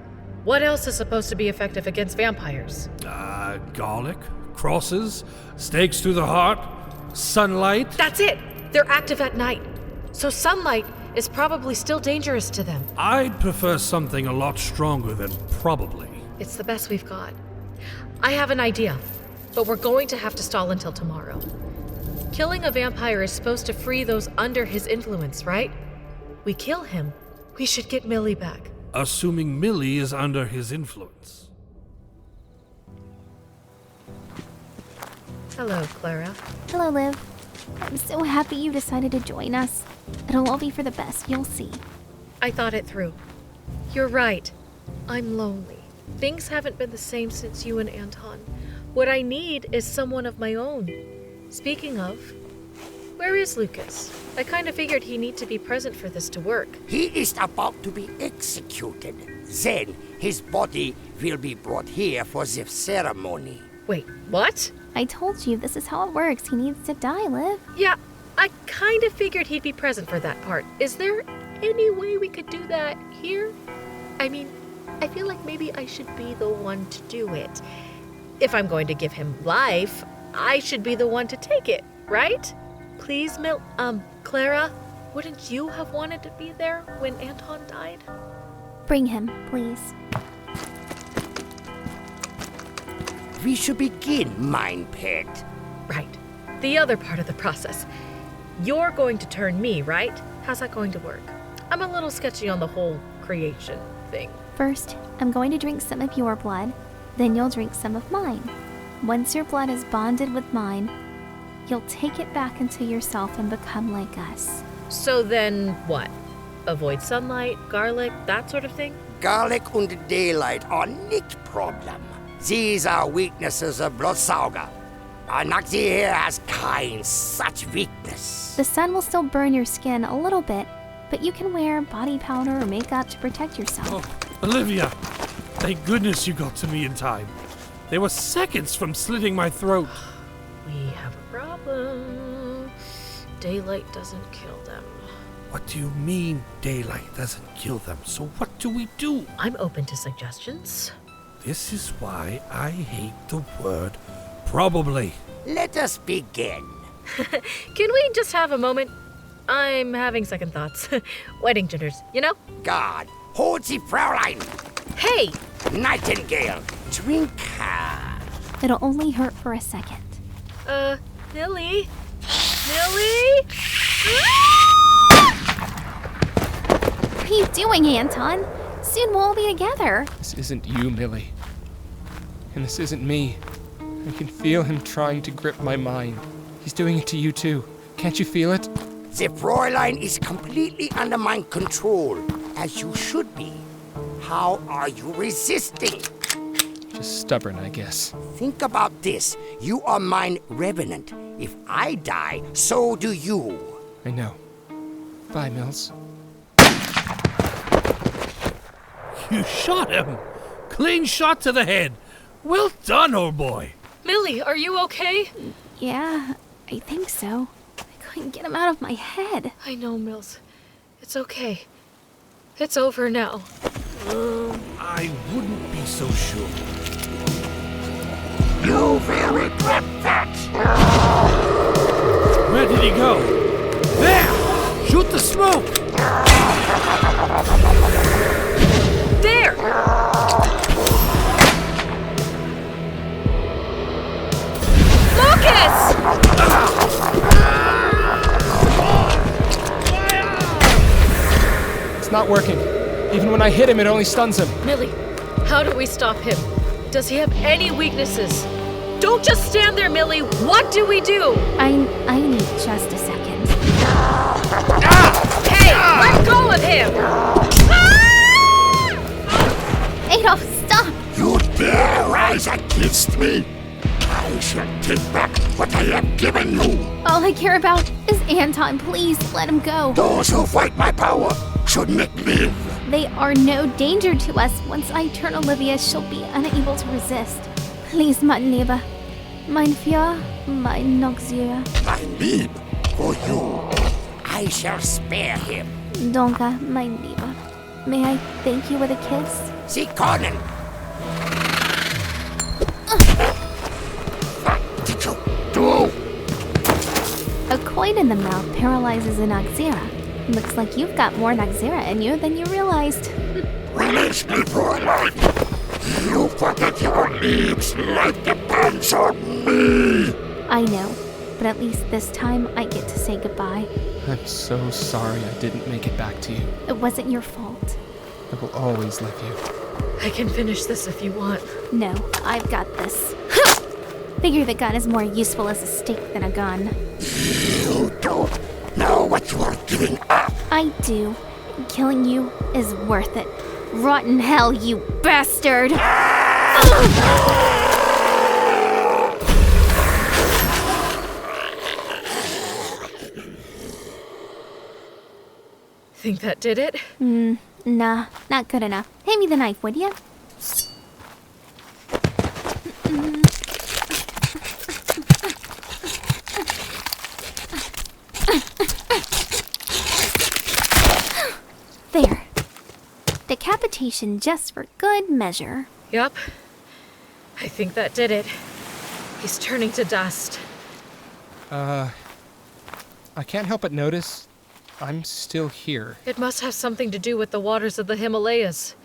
What else is supposed to be effective against vampires? Garlic, crosses, stakes through the heart, sunlight. That's it! They're active at night. So sunlight is probably still dangerous to them. I'd prefer something a lot stronger than probably. It's the best we've got. I have an idea, but we're going to have to stall until tomorrow. Killing a vampire is supposed to free those under his influence, right? We kill him, we should get Millie back. Assuming Millie is under his influence. Hello, Clara. Hello, Liv. I'm so happy you decided to join us. It'll all be for the best, you'll see. I thought it through. You're right. I'm lonely. Things haven't been the same since you and Anton. What I need is someone of my own. Speaking of, where is Lucas? I kind of figured he'd need to be present for this to work. He is about to be executed. Then his body will be brought here for the ceremony. Wait, what? I told you this is how it works. He needs to die, Liv. Yeah, I kind of figured he'd be present for that part. Is there any way we could do that here? I mean, I feel like maybe I should be the one to do it. If I'm going to give him life, I should be the one to take it, right? Please, Clara, wouldn't you have wanted to be there when Anton died? Bring him, please. We should begin, mind pet. Right. The other part of the process. You're going to turn me, right? How's that going to work? I'm a little sketchy on the whole creation thing. First, I'm going to drink some of your blood, then you'll drink some of mine. Once your blood is bonded with mine, you'll take it back into yourself and become like us. So then what? Avoid sunlight, garlic, that sort of thing? Garlic and daylight are nicht problem. These are weaknesses of Blutsauger. A Nachzehrer has kein such weakness. The sun will still burn your skin a little bit, but you can wear body powder or makeup to protect yourself. Oh, Olivia! Thank goodness you got to me in time. They were seconds from slitting my throat. We have a problem. Daylight doesn't kill them. What do you mean daylight doesn't kill them? So what do we do? I'm open to suggestions. This is why I hate the word probably. Let us begin. Can we just have a moment? I'm having second thoughts. Wedding jitters, you know? God, hold the Fräulein. Hey! Nightingale, drink her. It'll only hurt for a second. Millie? Millie? What are you doing, Anton? Soon we'll all be together. This isn't you, Millie. And this isn't me. I can feel him trying to grip my mind. He's doing it to you too. Can't you feel it? The Fräulein is completely under my control, as you should be. How are you resisting? Just stubborn, I guess. Think about this. You are mine revenant. If I die, so do you. I know. Bye, Mills. You shot him! Clean shot to the head! Well done, old boy! Millie, are you okay? Yeah, I think so. I couldn't get him out of my head. I know, Mills. It's okay. It's over now. I wouldn't be so sure. You will regret that! Where did he go? There! Shoot the smoke! There! Lucas! It's not working. Even when I hit him, it only stuns him. Millie, how do we stop him? Does he have any weaknesses? Don't just stand there, Millie. What do we do? I need just a second. Hey, let go of him! Adolf, stop! You dare rise against me? I shall take back what I have given you. All I care about is Anton. Please let him go. Those who fight my power should not live. They are no danger to us. Once I turn Olivia, she'll be unable to resist. Please, mein Lieber. Mein Führer, mein Nachzehrer. Mein Lieb, for you, I shall spare him. Danke, mein Lieber. May I thank you with a kiss? Sie können. What did you do? A coin in the mouth paralyzes a Nachzehrer. Looks like you've got more Nachzehrer in you than you realized. Release me for a life. You forget your needs like depends on me. I know, but at least this time I get to say goodbye. I'm so sorry I didn't make it back to you. It wasn't your fault. I will always love you. I can finish this if you want. No, I've got this. Figure the gun is more useful as a stake than a gun. You don't know what you are giving up. I do. Killing you is worth it. Rotten hell, you bastard! Think that did it? Nah, not good enough. Hand me the knife, would ya? There. Decapitation just for good measure. Yup. I think that did it. He's turning to dust. I can't help but notice I'm still here. It must have something to do with the waters of the Himalayas.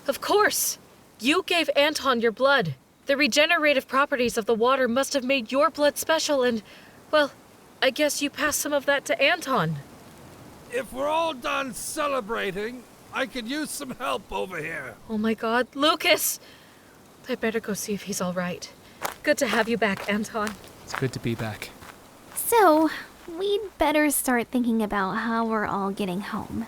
Of course! You gave Anton your blood. The regenerative properties of the water must have made your blood special and, well, I guess you passed some of that to Anton. If we're all done celebrating, I could use some help over here. Oh my god, Lucas! I better go see if he's all right. Good to have you back, Anton. It's good to be back. So, we'd better start thinking about how we're all getting home.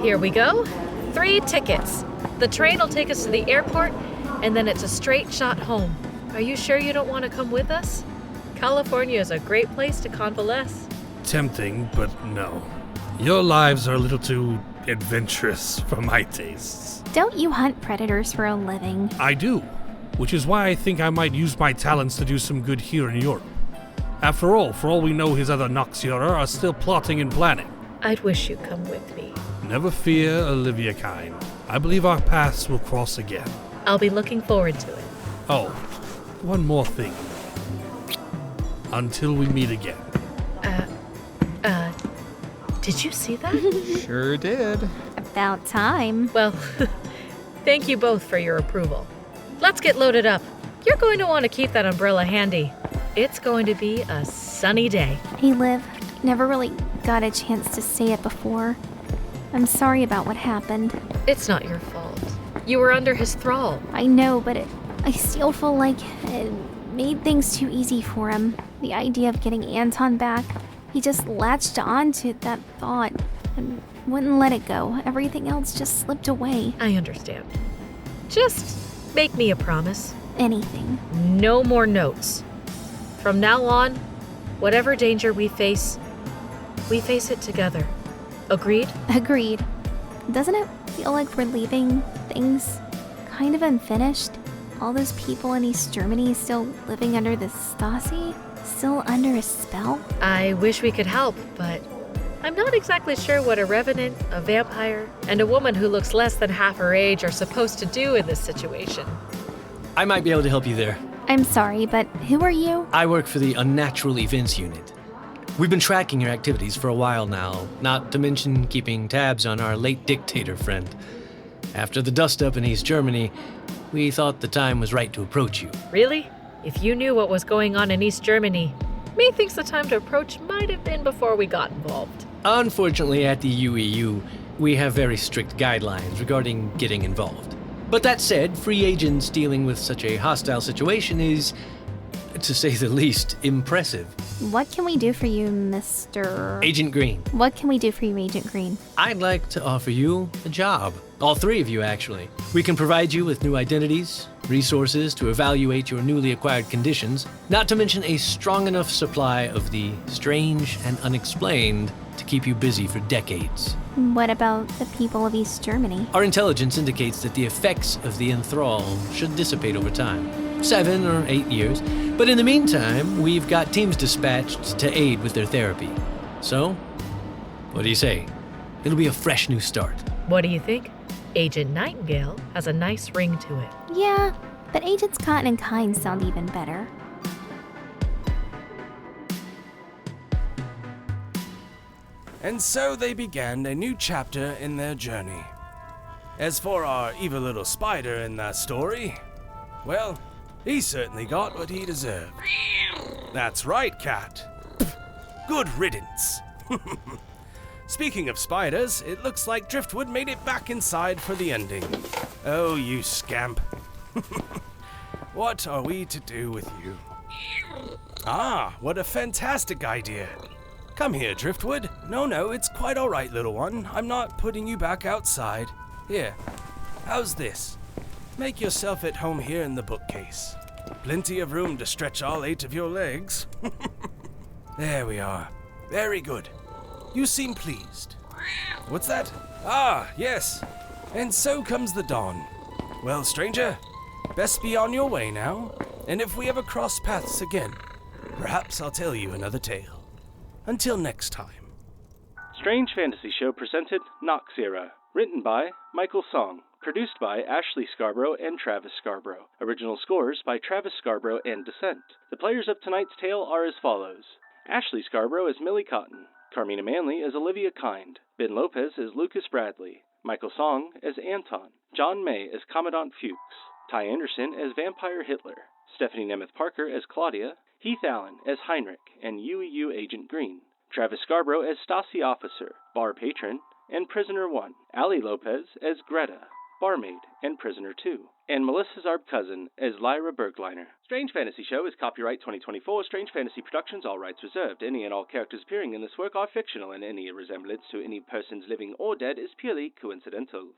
Here we go. 3 tickets. The train will take us to the airport, and then it's a straight shot home. Are you sure you don't want to come with us? California is a great place to convalesce. Tempting, but no. Your lives are a little too adventurous for my tastes. Don't you hunt predators for a living? I do, which is why I think I might use my talents to do some good here in Europe. After all, for all we know, his other Nachzehrer are still plotting and planning. I'd wish you'd come with me. Never fear, Olivia Kine. I believe our paths will cross again. I'll be looking forward to it. Oh, one more thing. Until we meet again. Did you see that? Sure did. About time. Well, thank you both for your approval. Let's get loaded up. You're going to want to keep that umbrella handy. It's going to be a sunny day. Hey, Liv. Never really got a chance to say it before. I'm sorry about what happened. It's not your fault. You were under his thrall. I know, but I still feel like it made things too easy for him. The idea of getting Anton back, he just latched on to that thought and wouldn't let it go. Everything else just slipped away. I understand. Just make me a promise. Anything. No more notes. From now on, whatever danger we face it together. Agreed? Agreed. Doesn't it feel like we're leaving things kind of unfinished? All those people in East Germany still living under the Stasi? Still under a spell? I wish we could help, but I'm not exactly sure what a revenant, a vampire, and a woman who looks less than half her age are supposed to do in this situation. I might be able to help you there. I'm sorry, but who are you? I work for the Unnatural Events Unit. We've been tracking your activities for a while now, not to mention keeping tabs on our late dictator friend. After the dust-up in East Germany, we thought the time was right to approach you. Really? If you knew what was going on in East Germany, methinks the time to approach might have been before we got involved. Unfortunately, at the UEU, we have very strict guidelines regarding getting involved. But that said, free agents dealing with such a hostile situation is, to say the least, impressive. What can we do for you, Mr. Agent Green. What can we do for you, Agent Green? I'd like to offer you a job. All three of you, actually. We can provide you with new identities, resources to evaluate your newly acquired conditions, not to mention a strong enough supply of the strange and unexplained to keep you busy for decades. What about the people of East Germany? Our intelligence indicates that the effects of the enthrall should dissipate over time. 7 or 8 years. But in the meantime, we've got teams dispatched to aid with their therapy. So, what do you say? It'll be a fresh new start. What do you think? Agent Nightingale has a nice ring to it. Yeah, but Agents Cotton and Kind sound even better. And so they began a new chapter in their journey. As for our evil little spider in that story, well, he certainly got what he deserved. That's right, cat. Good riddance. Speaking of spiders, it looks like Driftwood made it back inside for the ending. Oh, you scamp. What are we to do with you? Ah, what a fantastic idea. Come here, Driftwood. No, it's quite all right, little one. I'm not putting you back outside. Here, how's this? Make yourself at home here in the bookcase. Plenty of room to stretch all 8 of your legs. There we are. Very good. You seem pleased. What's that? Ah, yes. And so comes the dawn. Well, stranger, best be on your way now. And if we ever cross paths again, perhaps I'll tell you another tale. Until next time. Strange Fantasy Show presented Nachzehrer. Written by Michael Song. Produced by Ashley Scarbro and Travis Scarbro. Original scores by Travis Scarbro and Dyssent. The players of tonight's tale are as follows. Ashley Scarbro as Millie Cotton. Carmina Manley as Olivia Kind. Ben Lopez as Lucas Bradley. Michael Song as Anton. John May as Commandant Fuchs. Ty Anderson as Vampire Hitler. Stephanie Nemeth-Parker as Claudia. Heath Allyn as Heinrich and UEU Agent Green. Travis Scarbro as Stasi Officer, Bar Patron, and Prisoner 1. Allyn Lopez as Greta, Barmaid, and Prisoner 2. And Melissa Zarb-Cousin as Lyra Bergliner. Strange Fantasy Show is copyright 2024, Strange Fantasy Productions, all rights reserved. Any and all characters appearing in this work are fictional, and any resemblance to any persons living or dead is purely coincidental.